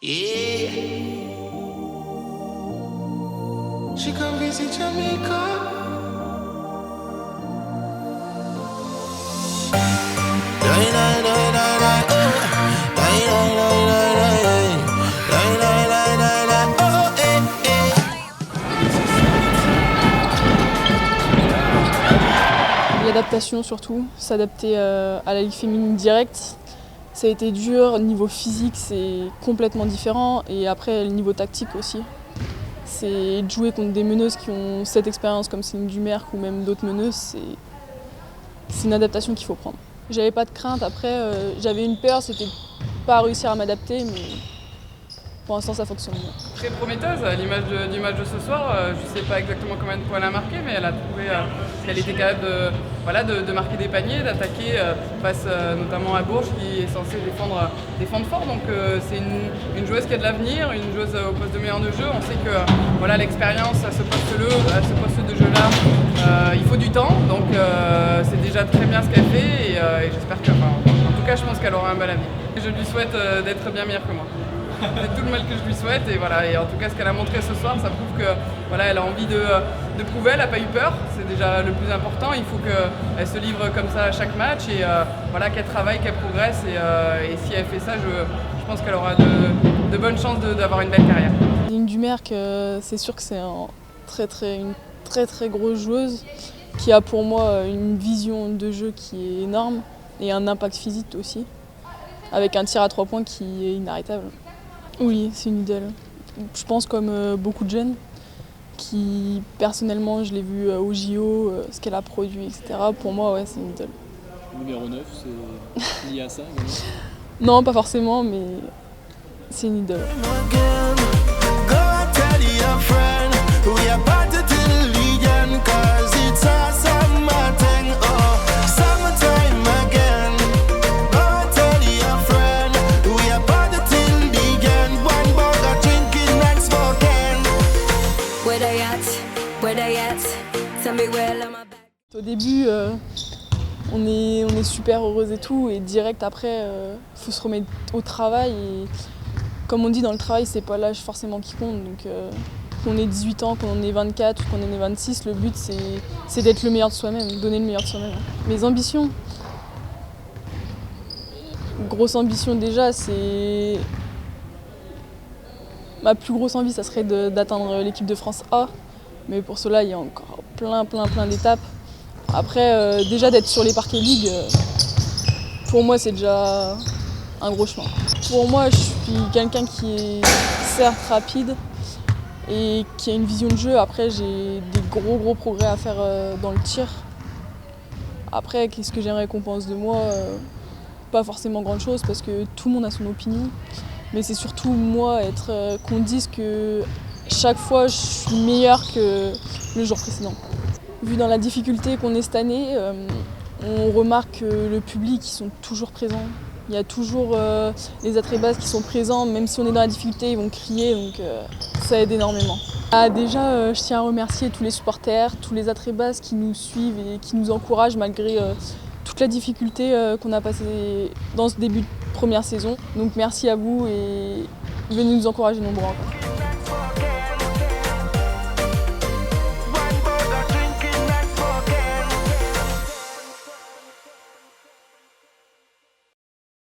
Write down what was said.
Yeah. She come visit Jamaica. L'adaptation surtout, s'adapter à la Ligue féminine directe. Ça a été dur, niveau physique c'est complètement différent et après le niveau tactique aussi. C'est de jouer contre des meneuses qui ont cette expérience comme Céline Dumerc ou même d'autres meneuses, c'est une adaptation qu'il faut prendre. J'avais pas de crainte, après j'avais une peur, c'était pas réussir à m'adapter mais pour l'instant ça fonctionne bien. Très prometteuse, à l'image du match de ce soir, je ne sais pas exactement combien de points elle a marqué, mais elle a trouvé qu'elle était capable de marquer des paniers, d'attaquer face notamment à Bourges qui est censée défendre fort. Donc c'est une joueuse qui a de l'avenir, une joueuse au poste de meilleur de jeu. On sait que l'expérience à ce poste de jeu-là, il faut du temps, donc c'est déjà très bien ce qu'elle fait et j'espère que, en tout cas je pense qu'elle aura un bel avenir. Je lui souhaite d'être bien meilleure que moi. C'est tout le mal que je lui souhaite et en tout cas ce qu'elle a montré ce soir, ça prouve que elle a envie de prouver, elle n'a pas eu peur, c'est déjà le plus important. Il faut qu'elle se livre comme ça à chaque match et qu'elle travaille, qu'elle progresse et si elle fait ça, je pense qu'elle aura de bonnes chances d'avoir une belle carrière. Céline Dumerc, c'est sûr que c'est une très grosse joueuse qui a pour moi une vision de jeu qui est énorme et un impact physique aussi, avec un tir à 3 points qui est inarrêtable. Oui, c'est une idole. Je pense comme beaucoup de jeunes qui, personnellement, je l'ai vu au JO, ce qu'elle a produit, etc. Pour moi, ouais, c'est une idole. Numéro 9, c'est lié à ça également? Non, pas forcément, mais c'est une idole. Au début, on est super heureuse et tout, et direct après, faut se remettre au travail. Et comme on dit, dans le travail, c'est pas l'âge forcément qui compte. Donc, qu'on ait 18 ans, qu'on en ait 24 ou qu'on en ait 26, le but c'est d'être le meilleur de soi-même, donner le meilleur de soi-même. Mes ambitions, grosse ambition déjà, c'est ma plus grosse envie, ça serait d'atteindre l'équipe de France A. Mais pour cela, il y a encore plein d'étapes. Après, déjà d'être sur les parquets Ligue, pour moi, c'est déjà un gros chemin. Pour moi, je suis quelqu'un qui est certes rapide et qui a une vision de jeu. Après, j'ai des gros progrès à faire dans le tir. Après, qu'est-ce que j'aimerais qu'on pense de moi? Pas forcément grand-chose parce que tout le monde a son opinion. Mais c'est surtout moi, qu'on dise que chaque fois, je suis meilleure que le jour précédent. Vu dans la difficulté qu'on est cette année, on remarque que le public, ils sont toujours présents. Il y a toujours les athlètes qui sont présents, même si on est dans la difficulté, ils vont crier, donc ça aide énormément. Déjà, je tiens à remercier tous les supporters, tous les athlètes qui nous suivent et qui nous encouragent malgré toute la difficulté qu'on a passée dans ce début de première saison. Donc merci à vous et venez nous encourager nombreux encore.